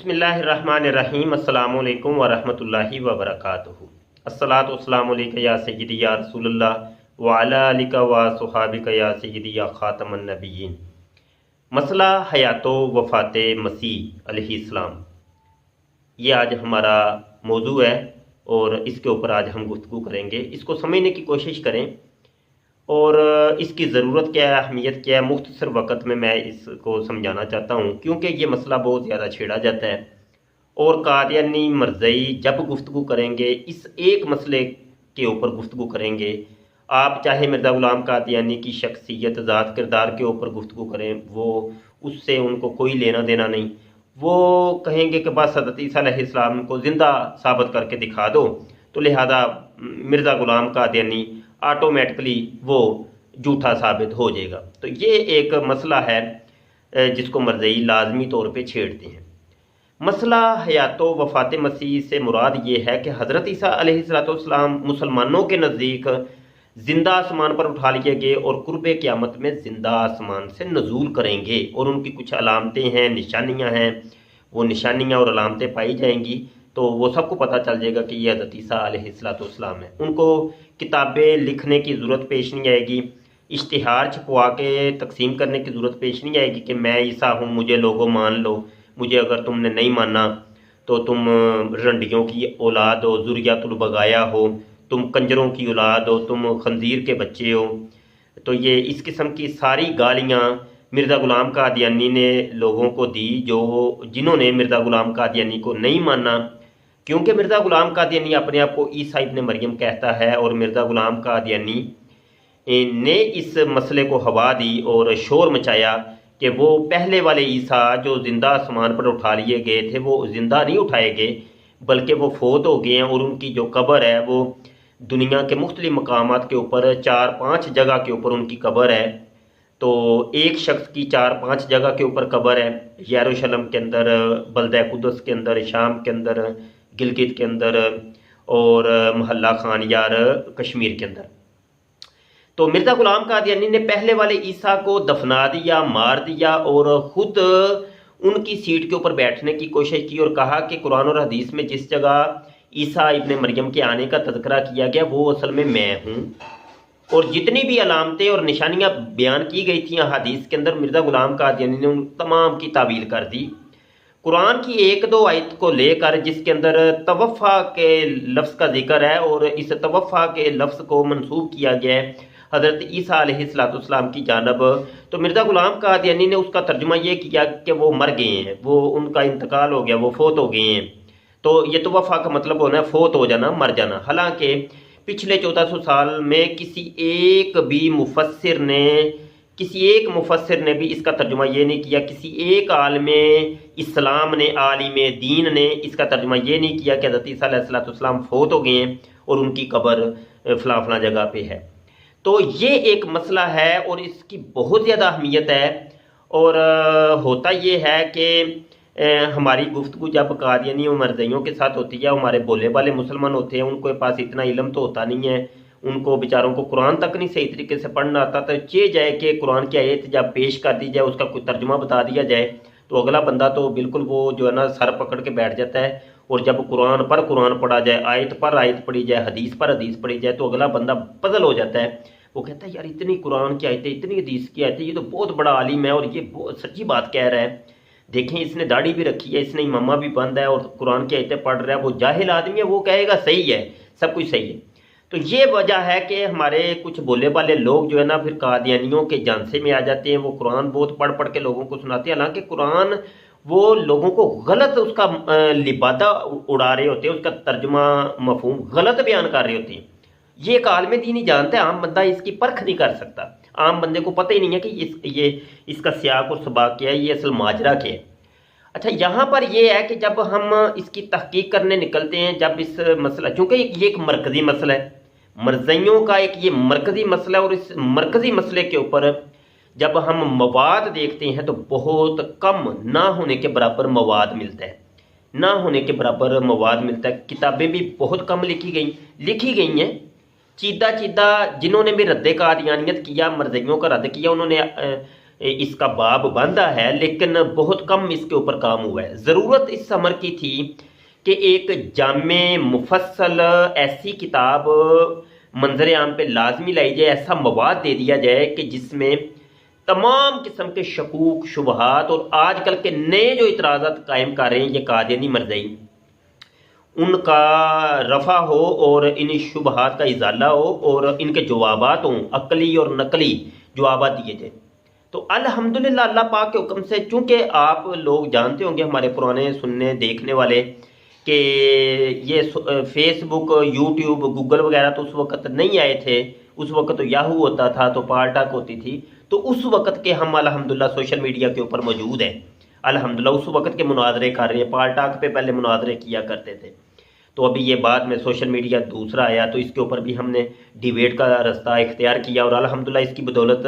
بسم اللہ الرحمن الرحیم۔ السلام علیکم ورحمۃ اللہ وبرکاتہ۔ الصلاۃ والسلام علیک یا سیدی یا رسول اللہ وعلی آلک وصحابک یا سیدی یا خاتم النبیین۔ مسئلہ حیات و وفات مسیح علیہ السلام، یہ آج ہمارا موضوع ہے اور اس کے اوپر آج ہم گفتگو کریں گے۔ اس کو سمجھنے کی کوشش کریں اور اس کی ضرورت کیا ہے، اہمیت کیا ہے، مختصر وقت میں اس کو سمجھانا چاہتا ہوں، کیونکہ یہ مسئلہ بہت زیادہ چھیڑا جاتا ہے اور قادیانی مرزئی جب گفتگو کریں گے اس ایک مسئلے کے اوپر گفتگو کریں گے، آپ چاہے مرزا غلام قادیانی کی شخصیت ذات کردار کے اوپر گفتگو کریں، وہ اس سے ان کو کوئی لینا دینا نہیں۔ وہ کہیں گے کہ بس حضرت عیسیٰ علیہ السلام کو زندہ ثابت کر کے دکھا دو، تو لہذا مرزا غلام قادیانی آٹومیٹکلی وہ جھوٹا ثابت ہو جائے گا۔ تو یہ ایک مسئلہ ہے جس کو مرزئی لازمی طور پہ چھیڑتے ہیں۔ مسئلہ حیات و وفات مسیح سے مراد یہ ہے کہ حضرت عیسیٰ علیہ السلام مسلمانوں کے نزدیک زندہ آسمان پر اٹھا لیے گئے اور قرب قیامت میں زندہ آسمان سے نزول کریں گے، اور ان کی کچھ علامتیں ہیں، نشانیاں ہیں، وہ نشانیاں اور علامتیں پائی جائیں گی تو وہ سب کو پتہ چل جائے گا کہ یہ حضرت عیسیٰ علیہ السلام ہے۔ ان کو کتابیں لکھنے کی ضرورت پیش نہیں آئے گی، اشتہار چھپوا کے تقسیم کرنے کی ضرورت پیش نہیں آئے گی کہ میں عیسیٰ ہوں، مجھے لوگوں مان لو، مجھے اگر تم نے نہیں مانا تو تم رنڈیوں کی اولاد ہو، ذریۃ البغایا ہو، تم کنجروں کی اولاد ہو، تم خنزیر کے بچے ہو۔ تو یہ اس قسم کی ساری گالیاں مرزا غلام قادیانی نے لوگوں کو دی جنہوں نے مرزا غلام قادیانی کو نہیں مانا، کیونکہ مرزا غلام قادیانی اپنے آپ کو عیسیٰ ابن مریم کہتا ہے، اور مرزا غلام قادیانی نے اس مسئلے کو ہوا دی اور شور مچایا کہ وہ پہلے والے عیسیٰ جو زندہ آسمان پر اٹھا لیے گئے تھے وہ زندہ نہیں اٹھائے گئے بلکہ وہ فوت ہو گئے ہیں، اور ان کی جو قبر ہے وہ دنیا کے مختلف مقامات کے اوپر 4-5 جگہ کے اوپر ان کی قبر ہے۔ تو ایک شخص کی 4-5 جگہ کے اوپر قبر ہے، یروشلم کے اندر، بلدہ قدس کے اندر، شام کے اندر، گلگت کے اندر، اور محلہ خان یار کشمیر کے اندر۔ تو مرزا غلام قادیانی نے پہلے والے عیسیٰ کو دفنا دیا، مار دیا، اور خود ان کی سیٹ کے اوپر بیٹھنے کی کوشش کی اور کہا کہ قرآن اور حدیث میں جس جگہ عیسیٰ ابن مریم کے آنے کا تذکرہ کیا گیا وہ اصل میں ہوں، اور جتنی بھی علامتیں اور نشانیاں بیان کی گئی تھیں حدیث کے اندر مرزا غلام قادیانی نے ان تمام کی تعویل کر دی۔ قرآن کی 1-2 آیت کو لے کر جس کے اندر توفع کے لفظ کا ذکر ہے اور اس توفع کے لفظ کو منسوب کیا گیا ہے حضرت عیسیٰ علیہ السلام کی جانب، تو مرزا غلام قادیانی نے اس کا ترجمہ یہ کیا کہ وہ مر گئے ہیں، وہ ان کا انتقال ہو گیا، وہ فوت ہو گئے ہیں۔ تو یہ توفع کا مطلب ہونا ہے فوت ہو جانا، مر جانا۔ حالانکہ پچھلے 1400 سال میں کسی ایک مفسر نے بھی اس کا ترجمہ یہ نہیں کیا، کسی ایک عالم اسلام نے، عالم دین نے اس کا ترجمہ یہ نہیں کیا کہ حضرت عیسیٰ علیہ السلام فوت ہو گئے ہیں اور ان کی قبر فلاں فلاں جگہ پہ ہے۔ تو یہ ایک مسئلہ ہے اور اس کی بہت زیادہ اہمیت ہے، اور ہوتا یہ ہے کہ ہماری گفتگو جب قادیانی و مرزئیوں کے ساتھ ہوتی ہے، ہمارے بولے والے مسلمان ہوتے ہیں، ان کے پاس اتنا علم تو ہوتا نہیں ہے، ان کو بیچاروں کو قرآن تک نہیں صحیح طریقے سے پڑھنا آتا، تو چاہے جائے کہ قرآن کی آیت جب پیش کر دی جائے، اس کا کوئی ترجمہ بتا دیا جائے تو اگلا بندہ تو بالکل وہ جو ہے نا سر پکڑ کے بیٹھ جاتا ہے، اور جب قرآن پر قرآن پڑھا جائے، آیت پر آیت پڑھی جائے، حدیث پر حدیث پڑھی جائے تو اگلا بندہ پزل ہو جاتا ہے۔ وہ کہتا ہے یار اتنی قرآن کی آیتیں، اتنی حدیث کی آیتیں، یہ تو بہت بڑا عالم ہے اور یہ بہت سچی بات کہہ رہا ہے، دیکھیں اس نے داڑھی بھی رکھی ہے، اس نے امامہ بھی بند ہے اور قرآن کی آیتیں پڑھ رہا ہے۔ وہ جاہل آدمی ہے، وہ کہے گا صحیح ہے، سب کچھ صحیح ہے۔ تو یہ وجہ ہے کہ ہمارے کچھ بولے والے لوگ جو ہے نا پھر قادیانیوں کے جانسے میں آ جاتے ہیں، وہ قرآن بہت پڑھ پڑھ کے لوگوں کو سناتے ہیں، حالانکہ قرآن وہ لوگوں کو غلط اس کا لبادہ اڑا رہے ہوتے ہیں، اس کا ترجمہ مفہوم غلط بیان کر رہے ہوتے ہیں۔ یہ ایک عالم دین ہی جانتا ہے، عام بندہ اس کی پرکھ نہیں کر سکتا، عام بندے کو پتہ ہی نہیں ہے کہ اس کا سیاق اور سباق کیا ہے، یہ اصل ماجرا کیا ہے۔ اچھا، یہاں پر یہ ہے کہ جب ہم اس کی تحقیق کرنے نکلتے ہیں، جب اس مسئلہ، چونکہ یہ ایک مرکزی مسئلہ ہے، مرزئیوں کا ایک یہ مرکزی مسئلہ ہے، اور اس مرکزی مسئلے کے اوپر جب ہم مواد دیکھتے ہیں تو بہت کم، نہ ہونے کے برابر مواد ملتا ہے، نہ ہونے کے برابر مواد ملتا ہے۔ کتابیں بھی بہت کم لکھی گئی ہیں، چیدہ جنہوں نے بھی رد قادیانیت کیا، مرزئیوں کا رد کیا، انہوں نے اس کا باب باندھا ہے، لیکن بہت کم اس کے اوپر کام ہوا ہے۔ ضرورت اس امر کی تھی کہ ایک جامع مفصل ایسی کتاب منظر عام پہ لازمی لائی جائے، ایسا مواد دے دیا جائے کہ جس میں تمام قسم کے شکوک، شبہات اور آج کل کے نئے جو اعتراضات قائم کر رہے ہیں یہ قادیانی مرزائی، ان کا رفع ہو اور ان شبہات کا ازالہ ہو اور ان کے جوابات ہوں، عقلی اور نقلی جوابات دیے جائیں۔ تو الحمدللہ اللہ پاک کے حکم سے، چونکہ آپ لوگ جانتے ہوں گے ہمارے پرانے سننے دیکھنے والے کہ یہ فیس بک، یوٹیوب، گوگل وغیرہ تو اس وقت نہیں آئے تھے، اس وقت تو یاہو ہوتا تھا، تو پال ٹاک ہوتی تھی، تو اس وقت کے ہم الحمدللہ سوشل میڈیا کے اوپر موجود ہیں، الحمدللہ اس وقت کے مناظرے کر رہے ہیں۔ پال ٹاک پہ پہلے مناظرے کیا کرتے تھے، تو ابھی یہ بعد میں سوشل میڈیا دوسرا آیا تو اس کے اوپر بھی ہم نے ڈیبیٹ کا راستہ اختیار کیا، اور الحمدللہ اس کی بدولت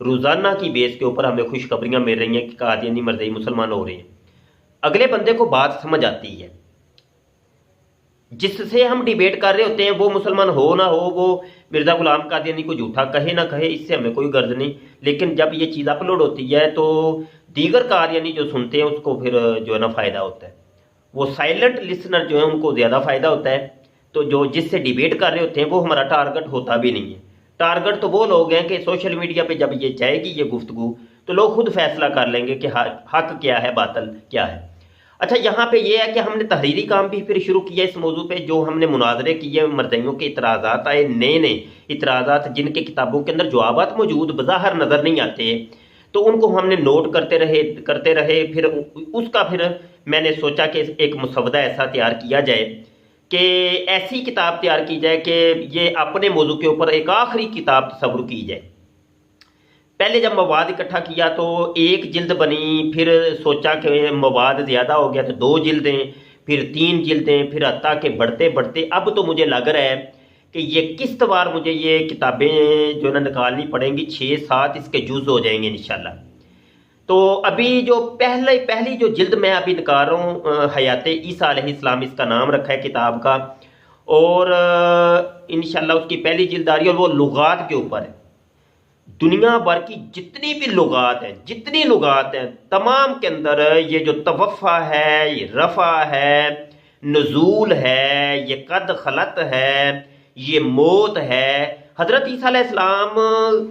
روزانہ کی بیس کے اوپر ہمیں خوشخبریاں مل رہی ہیں کہ قادیانی مرزائی مسلمان ہو رہے ہیں۔ اگلے بندے کو بات سمجھ آتی ہے، جس سے ہم ڈیبیٹ کر رہے ہوتے ہیں وہ مسلمان ہو نہ ہو، وہ مرزا غلام قادیانی کو جھوٹا کہے نہ کہے، اس سے ہمیں کوئی غرض نہیں، لیکن جب یہ چیز اپلوڈ ہوتی ہے تو دیگر قادیانی جو سنتے ہیں اس کو پھر جو ہے نا فائدہ ہوتا ہے، وہ سائلنٹ لسنر جو ہیں ان کو زیادہ فائدہ ہوتا ہے، تو جو جس سے ڈیبیٹ کر رہے ہوتے ہیں وہ ہمارا ٹارگٹ ہوتا بھی نہیں ہے۔ ٹارگٹ تو وہ لوگ ہیں کہ سوشل میڈیا پہ جب یہ جائے گی یہ گفتگو تو لوگ خود فیصلہ کر لیں گے کہ حق کیا ہے، باطل کیا ہے۔ اچھا، یہاں پہ یہ ہے کہ ہم نے تحریری کام بھی پھر شروع کیا اس موضوع پہ، جو ہم نے مناظرے کیے، مرزائیوں کے اعتراضات آئے، نئے نئے اعتراضات جن کے کتابوں کے اندر جوابات موجود بظاہر نظر نہیں آتے، تو ان کو ہم نے نوٹ کرتے رہے۔ پھر اس کا پھر میں نے سوچا کہ ایک مسودہ ایسا تیار کیا جائے کہ ایسی کتاب تیار کی جائے کہ یہ اپنے موضوع کے اوپر ایک آخری کتاب تصور کی جائے۔ پہلے جب مواد اکٹھا کیا تو ایک جلد بنی، پھر سوچا کہ مواد زیادہ ہو گیا تو 2 جلدیں، پھر 3 جلدیں، پھر حتیٰ کہ بڑھتے بڑھتے اب تو مجھے لگ رہا ہے کہ یہ قسط وار مجھے یہ کتابیں جو ہے نا نکالنی پڑیں گی، 6-7 اس کے جز ہو جائیں گے انشاءاللہ۔ تو ابھی جو پہلی جو جلد میں ابھی نکال رہا ہوں، حیات عیسیٰ علیہ السلام اس کا نام رکھا ہے کتاب کا، اور انشاءاللہ اس کی پہلی جلد آ رہی ہے، اور وہ لغات کے اوپر ہے۔ دنیا بھر کی جتنی لغات ہیں تمام کے اندر یہ جو توفع ہے، یہ رفع ہے، نزول ہے، یہ قد خلت ہے، یہ موت ہے، حضرت عیسیٰ علیہ السلام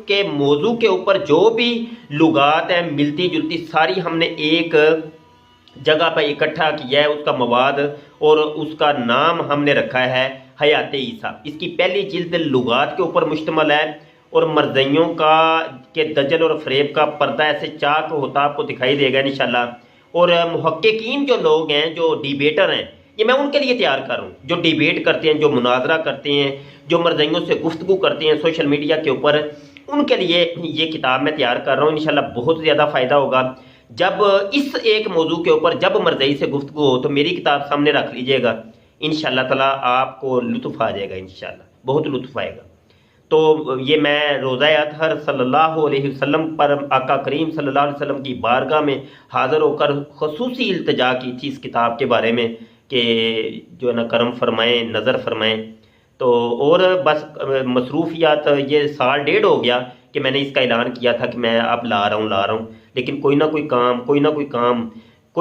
کے موضوع کے اوپر جو بھی لغات ہیں ملتی جلتی ساری ہم نے ایک جگہ پہ اکٹھا کیا ہے، اس کا مواد، اور اس کا نام ہم نے رکھا ہے حیات عیسیٰ۔ اس کی پہلی جلد لغات کے اوپر مشتمل ہے، اور مرزائیوں کا کہ دجل اور فریب کا پردہ ایسے چاک ہوتا آپ کو دکھائی دے گا انشاءاللہ۔ اور محققین جو لوگ ہیں، جو ڈیبیٹر ہیں، یہ میں ان کے لیے تیار کر رہا ہوں، جو ڈیبیٹ کرتے ہیں، جو مناظرہ کرتے ہیں، جو مرزائیوں سے گفتگو کرتے ہیں سوشل میڈیا کے اوپر، ان کے لیے یہ کتاب میں تیار کر رہا ہوں۔ انشاءاللہ بہت زیادہ فائدہ ہوگا۔ جب اس ایک موضوع کے اوپر جب مرزائی سے گفتگو ہو تو میری کتاب سامنے رکھ لیجئے گا، انشاءاللہ تعالیٰ آپ کو لطف آ جائے گا، انشاءاللہ بہت لطف آئے گا۔ تو یہ میں روزہ اطہر صلی اللہ علیہ وسلم پر آقا کریم صلی اللہ علیہ وسلم کی بارگاہ میں حاضر ہو کر خصوصی التجا کی تھی اس کتاب کے بارے میں کہ جو ہے نا کرم فرمائیں، نظر فرمائیں۔ تو اور بس مصروفیات، یہ 1.5 ہو گیا کہ میں نے اس کا اعلان کیا تھا کہ میں اب لا رہا ہوں، لیکن کوئی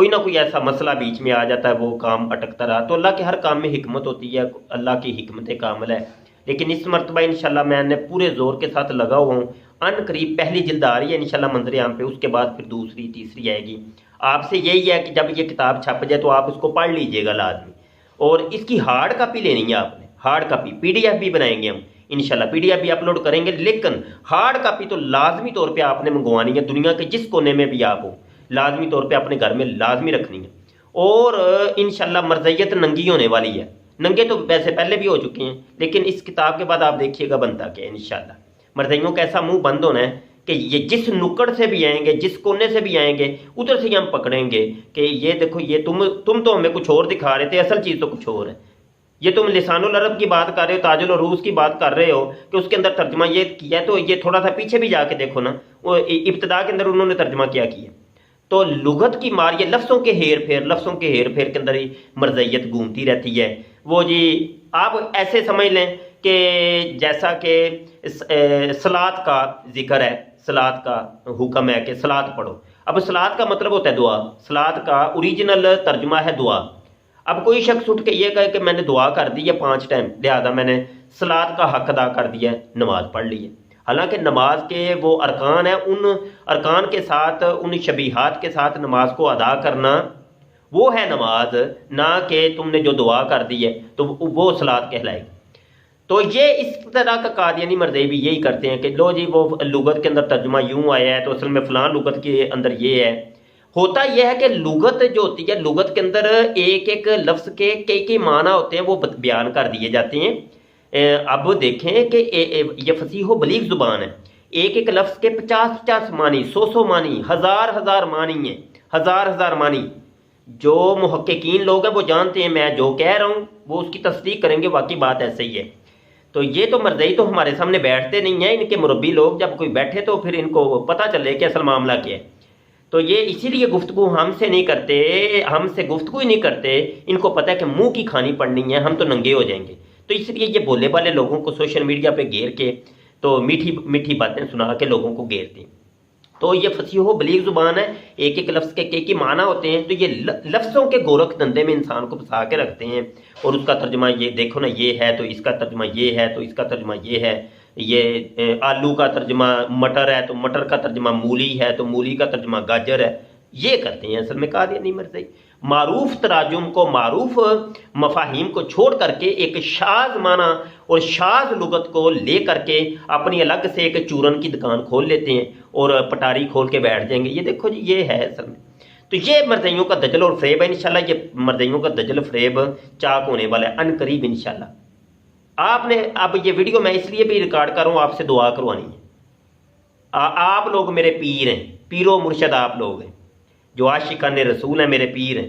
نہ کوئی ایسا مسئلہ بیچ میں آ جاتا ہے، وہ کام اٹکتا رہا۔ تو اللہ کے ہر کام میں حکمت ہوتی ہے، اللہ کی حکمت کامل ہے، لیکن اس مرتبہ انشاءاللہ میں نے پورے زور کے ساتھ لگا ہوا ہوں۔ ان قریب پہلی جلد آ رہی ہے انشاءاللہ منظر عام پہ، اس کے بعد پھر دوسری تیسری آئے گی۔ آپ سے یہی ہے کہ جب یہ کتاب چھپ جائے تو آپ اس کو پڑھ لیجئے گا لازمی، اور اس کی ہارڈ کاپی لینی ہے آپ نے، ہارڈ کاپی، پی ڈی ایف بھی بنائیں گے ہم انشاءاللہ، پی ڈی ایف بھی اپلوڈ کریں گے، لیکن ہارڈ کاپی تو لازمی طور پہ آپ نے منگوانی ہے، دنیا کے جس کونے میں بھی آپ ہو لازمی طور پہ اپنے گھر میں لازمی رکھنی ہے۔ اور انشاءاللہ مرزائیت ننگی ہونے والی ہے، ننگے تو ویسے پہلے بھی ہو چکے ہیں، لیکن اس کتاب کے بعد آپ دیکھیے گا بنتا کیا ہے انشاءاللہ۔ مرزائیوں کا ایسا منہ بند ہونا ہے کہ یہ جس نکڑ سے بھی آئیں گے، جس کونے سے بھی آئیں گے، ادھر سے ہی ہم پکڑیں گے کہ یہ دیکھو، یہ تم تو ہمیں کچھ اور دکھا رہے تھے، اصل چیز تو کچھ اور ہے۔ یہ تم لسان العرب کی بات کر رہے ہو، تاج العروض کی بات کر رہے ہو کہ اس کے اندر ترجمہ یہ کیا ہے، تو یہ تھوڑا سا پیچھے بھی جا کے دیکھو نا، وہ ابتدا کے اندر انہوں نے ترجمہ کیا کیا۔ تو لغت کی مار، یہ لفظوں کے ہیر پھیر کے اندر ہی مرزائیت گھومتی رہتی ہے۔ وہ جی آپ ایسے سمجھ لیں کہ جیسا کہ صلاۃ کا ذکر ہے، صلاۃ کا حکم ہے کہ صلاۃ پڑھو. اب صلاۃ کا مطلب ہوتا ہے دعا. صلاۃ کا اوریجنل ترجمہ ہے دعا. اب کوئی شخص اٹھ کے یہ کہے کہ میں نے دعا کر دی ہے 5 ٹائم، لہذا میں نے صلاۃ کا حق ادا کر دیا ہے، نماز پڑھ لی ہے. حالانکہ نماز کے وہ ارکان ہیں، ان ارکان کے ساتھ، ان شبیہات کے ساتھ نماز کو ادا کرنا وہ ہے نماز، نہ کہ تم نے جو دعا کر دی ہے تو وہ صلاۃ کہلائے گی. تو یہ اس طرح کا قادیانی مذہبی یہی کرتے ہیں کہ لو جی وہ لغت کے اندر ترجمہ یوں آیا ہے تو اصل میں فلاں لغت کے اندر یہ ہے. ہوتا یہ ہے کہ لغت جو ہوتی ہے، لغت کے اندر ایک ایک لفظ کے کئی معنی ہوتے ہیں، وہ بیان کر دیے جاتے ہیں. اب دیکھیں کہ یہ فصیح و بلیغ زبان ہے. ایک ایک لفظ کے 50 معنی، 100 معنی، ہزار معنی ہیں، ہزار معنی. جو محققین لوگ ہیں وہ جانتے ہیں، میں جو کہہ رہا ہوں وہ اس کی تصدیق کریں گے، واقعی بات ایسے ہی ہے. تو یہ تو مرضی تو ہمارے سامنے بیٹھتے نہیں ہیں، ان کے مربی لوگ جب کوئی بیٹھے تو پھر ان کو پتہ چلے کہ اصل معاملہ کیا ہے. تو یہ اسی لیے گفتگو ہم سے نہیں کرتے، ہم سے گفتگو ہی نہیں کرتے. ان کو پتہ ہے کہ منہ کی کھانی پڑنی ہے، ہم تو ننگے ہو جائیں گے. تو اس لیے یہ بولے والے لوگوں کو سوشل میڈیا پہ گھیر کے تو میٹھی باتیں سنا کے لوگوں کو گھیرتے ہیں. تو یہ فصیح و بلیغ زبان ہے، ایک ایک لفظ کے کئی معنی ہوتے ہیں. تو یہ لفظوں کے گورکھ دندے میں انسان کو پھنسا کے رکھتے ہیں، اور اس کا ترجمہ یہ دیکھو نا یہ ہے تو اس کا ترجمہ یہ ہے تو اس کا ترجمہ یہ ہے. یہ آلو کا ترجمہ مٹر ہے تو مٹر کا ترجمہ مولی ہے تو مولی کا ترجمہ گاجر ہے. یہ کرتے ہیں اصل میں قادیانی مرضی. معروف تراجم کو، معروف مفاہیم کو چھوڑ کر کے ایک شاذ معنی اور شاذ لغت کو لے کر کے اپنی الگ سے ایک چورن کی دکان کھول لیتے ہیں اور پٹاری کھول کے بیٹھ جائیں گے. یہ دیکھو جی یہ ہے اصل میں. تو یہ مرضیوں کا دجل اور فریب ہے. انشاءاللہ یہ مرضیوں کا دجل فریب چاک ہونے والا ہے ان قریب انشاءاللہ. آپ نے اب یہ ویڈیو میں اس لیے بھی ریکارڈ کر رہا ہوں، آپ سے دعا کروانی ہے. آپ لوگ میرے پیر ہیں، پیر و مرشد آپ لوگ ہیں، جو عاشقان رسول ہیں، میرے پیر ہیں.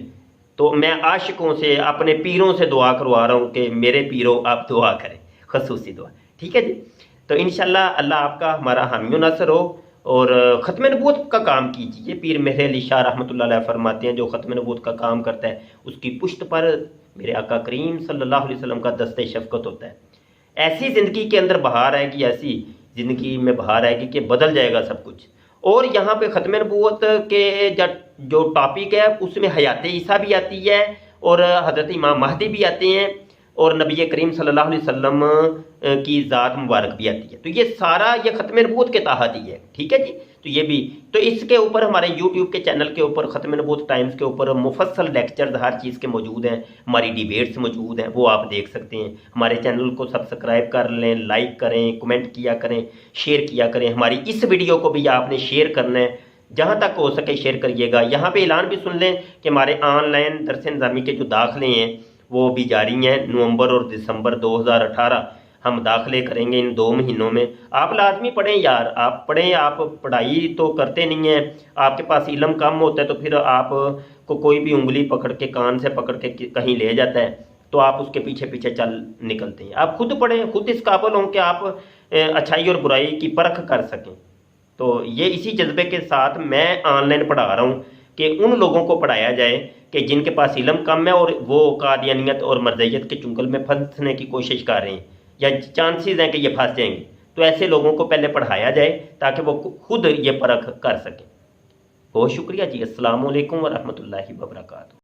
تو میں عاشقوں سے، اپنے پیروں سے دعا کروا رہا ہوں کہ میرے پیروں آپ دعا کریں، خصوصی دعا. ٹھیک ہے جی. تو انشاءاللہ اللہ آپ کا ہمارا حامی و ناصر ہو، اور ختم نبوت کا کام کیجیے. پیر میرے علی شاہ رحمۃ اللہ علیہ فرماتے ہیں جو ختم نبوت کا کام کرتا ہے اس کی پشت پر میرے آقا کریم صلی اللہ علیہ وسلم کا دست شفقت ہوتا ہے. ایسی زندگی کے اندر بہار آئے گی، ایسی زندگی میں بہار آئے گی کہ بدل جائے گا سب کچھ. اور یہاں پہ ختم نبوت کے جو ٹاپک ہے اس میں حیات عیسیٰ بھی آتی ہے، اور حضرت امام مہدی بھی آتے ہیں، اور نبی کریم صلی اللہ علیہ وسلم کی ذات مبارک بھی آتی ہے. تو یہ سارا یہ ختم نبوت کے تحت ہی ہے. ٹھیک ہے جی. تو یہ بھی تو اس کے اوپر ہمارے یوٹیوب کے چینل کے اوپر ختم نبوت ٹائمز کے اوپر مفصل لیکچرز ہر چیز کے موجود ہیں. ہماری ڈیبیٹس موجود ہیں، وہ آپ دیکھ سکتے ہیں. ہمارے چینل کو سبسکرائب کر لیں، لائک کریں، کمنٹ کیا کریں، شیئر کیا کریں. ہماری اس ویڈیو کو بھی آپ نے شیئر کرنا ہے، جہاں تک ہو سکے شیئر کریے گا. یہاں پہ اعلان بھی سن لیں کہ ہمارے آن لائن درس نظامی کے جو داخلے ہیں وہ بھی جاری ہیں. نومبر اور دسمبر 2018 ہم داخلے کریں گے ان 2 مہینوں میں. آپ لازمی پڑھیں یار، آپ پڑھیں. آپ پڑھائی تو کرتے نہیں ہیں، آپ کے پاس علم کم ہوتا ہے تو پھر آپ کو کوئی بھی انگلی پکڑ کے کان سے پکڑ کے کہیں لے جاتا ہے تو آپ اس کے پیچھے پیچھے چل نکلتے ہیں. آپ خود پڑھیں، خود اس قابل ہوں کہ آپ اچھائی اور برائی کی پرکھ کر سکیں. تو یہ اسی جذبے کے ساتھ میں آن لائن پڑھا رہا ہوں کہ ان لوگوں کو پڑھایا جائے کہ جن کے پاس علم کم ہے اور وہ قادیانیت اور مرزیت کے چنگل میں پھنسنے کی کوشش کر رہے ہیں، یا چانسز ہیں کہ یہ پھنس جائیں گے. تو ایسے لوگوں کو پہلے پڑھایا جائے تاکہ وہ خود یہ پرکھ کر سکیں. بہت شکریہ جی. السلام علیکم ورحمۃ اللہ وبرکاتہ.